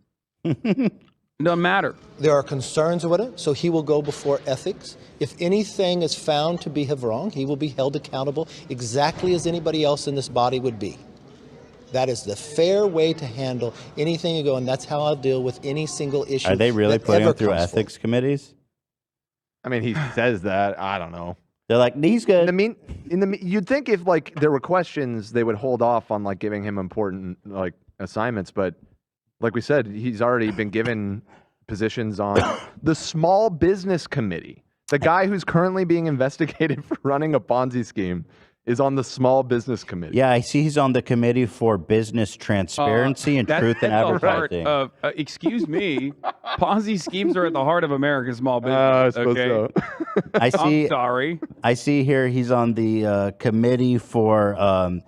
Speaker 1: Doesn't matter.
Speaker 16: There are concerns or whatever, so he will go before ethics. If anything is found to be wrong, he will be held accountable exactly as anybody else in this body would be. That is the fair way to handle anything you go, and that's how I'll deal with any single issue.
Speaker 2: Are they really
Speaker 16: that
Speaker 2: putting
Speaker 16: ever
Speaker 2: him through
Speaker 16: comes
Speaker 2: ethics committees?
Speaker 3: I mean, he says that. I don't know.
Speaker 2: They're like, he's good.
Speaker 3: You'd think if like there were questions, they would hold off on like giving him important like assignments. But like we said, he's already been given positions on the Small Business Committee. The guy who's currently being investigated for running a Ponzi scheme is on the Small Business Committee.
Speaker 2: Yeah, I see he's on the committee for business transparency and truth in advertising.
Speaker 1: Excuse me, Ponzi schemes are at the heart of American small business. Okay,
Speaker 2: I see.
Speaker 1: I'm sorry.
Speaker 2: I see here he's on the committee for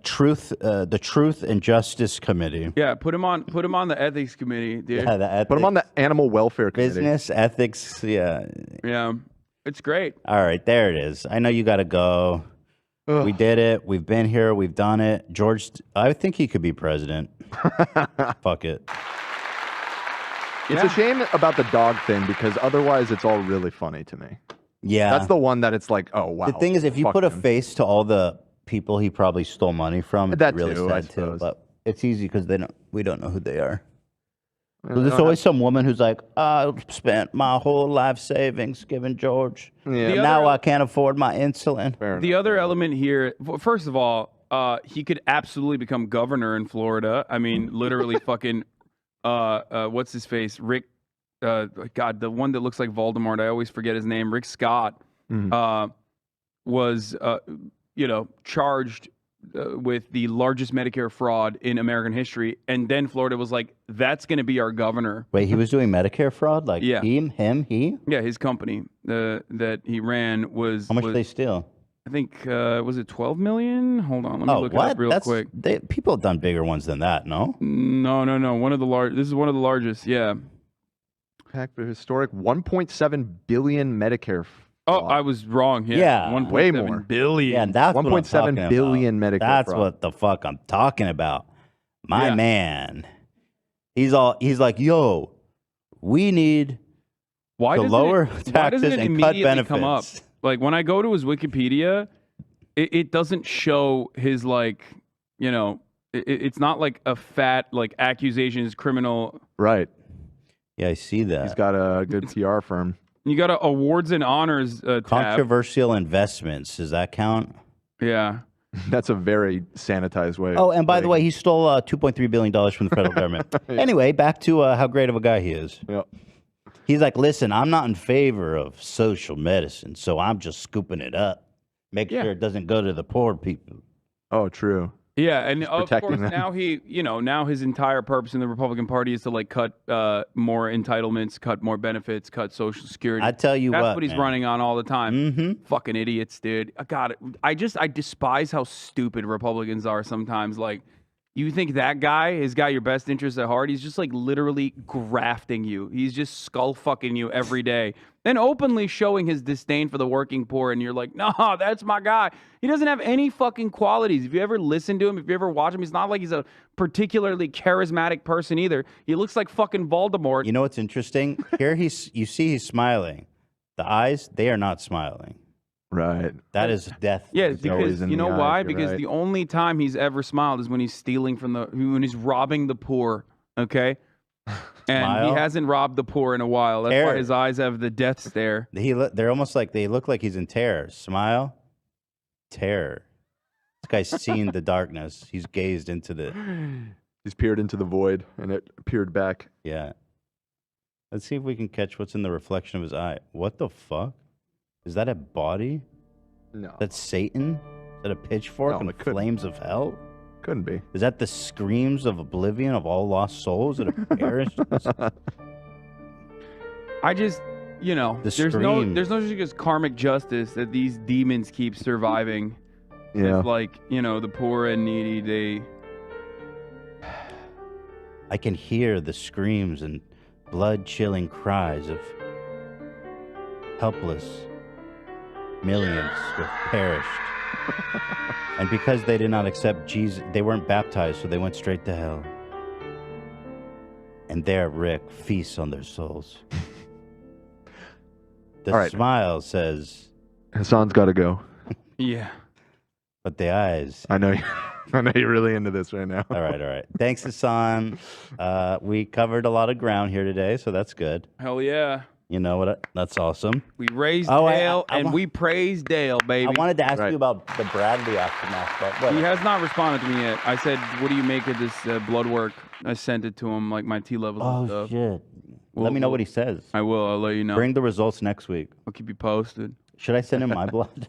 Speaker 2: truth, the Truth and Justice Committee.
Speaker 1: Yeah, put him on the ethics committee, dude.
Speaker 2: Yeah, the
Speaker 3: Put him on the Animal Welfare Committee.
Speaker 2: business ethics. Yeah.
Speaker 1: Yeah, it's great.
Speaker 2: All right, there it is. I know you got to go. We did it. We've been here. We've done it. George, I think he could be president. Fuck it.
Speaker 3: It's a shame about the dog thing because otherwise it's all really funny to me.
Speaker 2: Yeah.
Speaker 3: That's the one that it's like, oh, wow.
Speaker 2: The thing is, if you
Speaker 3: fuck
Speaker 2: put a
Speaker 3: him.
Speaker 2: face to all the people he probably stole money from, it's
Speaker 3: That
Speaker 2: really
Speaker 3: too, I
Speaker 2: sad too.
Speaker 3: suppose.
Speaker 2: But it's easy because we don't know who they are.
Speaker 3: Yeah,
Speaker 2: So
Speaker 3: they
Speaker 2: there's
Speaker 3: don't
Speaker 2: always some woman who's like, I spent my whole life savings giving George.
Speaker 3: Yeah.
Speaker 2: And now I can't afford my insulin.
Speaker 1: The other element here, first of all, he could absolutely become governor in Florida. I mean, literally fucking, what's his face? Rick, God, the one that looks like Voldemort. I always forget his name. Rick Scott was, charged with the largest Medicare fraud in American history. And then Florida was like, that's going to be our governor.
Speaker 2: Wait, he was doing Medicare fraud? Like
Speaker 1: Yeah.
Speaker 2: he?
Speaker 1: Yeah, his company that he ran was.
Speaker 2: How much did they steal?
Speaker 1: I think, was it 12 million? Hold on, let me look it
Speaker 2: what?
Speaker 1: up real quick.
Speaker 2: People have done bigger ones than that, no?
Speaker 1: No. One of the this is one of the largest, yeah.
Speaker 3: Heck, the historic 1.7 billion Medicare.
Speaker 1: Oh, I was wrong. Yeah,
Speaker 2: Yeah.
Speaker 1: 1.7
Speaker 3: Way more.
Speaker 1: billion.
Speaker 2: Yeah, and that's what I'm
Speaker 3: 1.7
Speaker 2: talking
Speaker 3: billion
Speaker 2: about.
Speaker 3: Medicare
Speaker 2: That's
Speaker 3: fraud.
Speaker 2: what the fuck I'm talking about. My
Speaker 1: Yeah.
Speaker 2: man. He's like, yo, we need
Speaker 1: Why
Speaker 2: to
Speaker 1: doesn't
Speaker 2: lower
Speaker 1: it,
Speaker 2: taxes
Speaker 1: why doesn't it
Speaker 2: and cut
Speaker 1: immediately
Speaker 2: benefits.
Speaker 1: come up? Like when I go to his Wikipedia, it doesn't show his it's not like a fat like accusations criminal.
Speaker 3: Right.
Speaker 2: Yeah, I see that.
Speaker 3: He's got a good PR firm.
Speaker 1: You got a awards and honors tab.
Speaker 2: Controversial investments. Does that count?
Speaker 1: Yeah.
Speaker 3: That's a very sanitized way.
Speaker 2: Oh, and by the way, he stole $2.3 billion from the federal government. Anyway, back to how great of a guy he is.
Speaker 3: Yep.
Speaker 2: He's like, listen, I'm not in favor of social medicine, so I'm just scooping it up. Make sure it doesn't go to the poor people.
Speaker 3: Oh, true.
Speaker 1: Yeah, and of
Speaker 3: protecting
Speaker 1: course
Speaker 3: them.
Speaker 1: now now his entire purpose in the Republican Party is to like cut more entitlements, cut more benefits, cut Social Security.
Speaker 2: I tell you
Speaker 1: that's what he's
Speaker 2: man.
Speaker 1: running on all the time.
Speaker 2: Mm-hmm.
Speaker 1: Fucking idiots, dude. God, I despise how stupid Republicans are sometimes. Like You think that guy has got your best interest at heart? He's just like literally grafting you. He's just skull fucking you every day. And openly showing his disdain for the working poor. And you're like, no, that's my guy. He doesn't have any fucking qualities. If you ever listen to him, if you ever watch him, he's not like he's a particularly charismatic person either. He looks like fucking Voldemort.
Speaker 2: You know what's interesting? Here you see he's smiling. The eyes, they are not smiling.
Speaker 3: Right.
Speaker 2: That is death.
Speaker 1: Yeah, because you know why? Because the only time he's ever smiled is when he's stealing when he's robbing the poor. Okay, and he hasn't robbed the poor in a while. That's why his eyes have the death stare.
Speaker 2: They're almost like they look like he's in terror. Smile, terror. This guy's seen the darkness. He's gazed into
Speaker 3: He's peered into the void, and it peered back.
Speaker 2: Yeah. Let's see if we can catch what's in the reflection of his eye. What the fuck? Is that a body?
Speaker 3: No.
Speaker 2: That's Satan? Is that a pitchfork and flames of hell?
Speaker 3: Couldn't be.
Speaker 2: Is that the screams of oblivion of all lost souls that have perished?
Speaker 1: I just, there's no such as karmic justice that these demons keep surviving.
Speaker 3: Yeah.
Speaker 1: It's like, the poor and needy,
Speaker 2: I can hear the screams and blood-chilling cries of helpless millions who have perished. And because they did not accept Jesus, they weren't baptized, so they went straight to hell. And there Rick feasts on their souls. The smile says...
Speaker 3: Hassan's got to go.
Speaker 1: Yeah.
Speaker 2: But the eyes...
Speaker 3: I know you're really into this right now.
Speaker 2: All right. Thanks, Hassan. We covered a lot of ground here today, so that's good.
Speaker 1: Hell yeah.
Speaker 2: You know what? That's awesome.
Speaker 1: We raised Dale and we praised Dale, baby.
Speaker 2: I wanted to ask you about the Bradley aftermath. But
Speaker 1: he has not responded to me yet. I said, what do you make of this blood work? I sent it to him, like my T levels and stuff.
Speaker 2: Shit. Let me know what he says.
Speaker 1: I will. I'll let you know.
Speaker 2: Bring the results next week.
Speaker 1: I'll keep you posted.
Speaker 2: Should I send him my blood?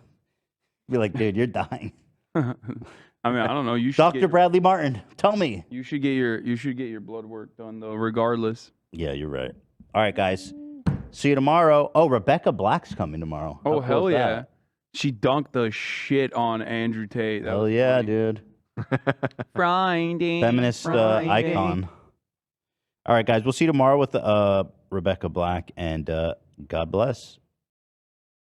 Speaker 2: Be like, dude, you're dying.
Speaker 1: I mean, I don't know. You should
Speaker 2: Dr. Bradley Martin, tell me.
Speaker 1: You should get your blood work done though, regardless.
Speaker 2: Yeah, you're right. All right, guys. See you tomorrow. Oh, Rebecca Black's coming tomorrow.
Speaker 1: Oh, hell yeah. She dunked the shit on Andrew Tate.
Speaker 2: Hell yeah,
Speaker 1: funny.
Speaker 2: Dude.
Speaker 1: Friday.
Speaker 2: Feminist icon. All right, guys. We'll see you tomorrow with Rebecca Black, and God bless.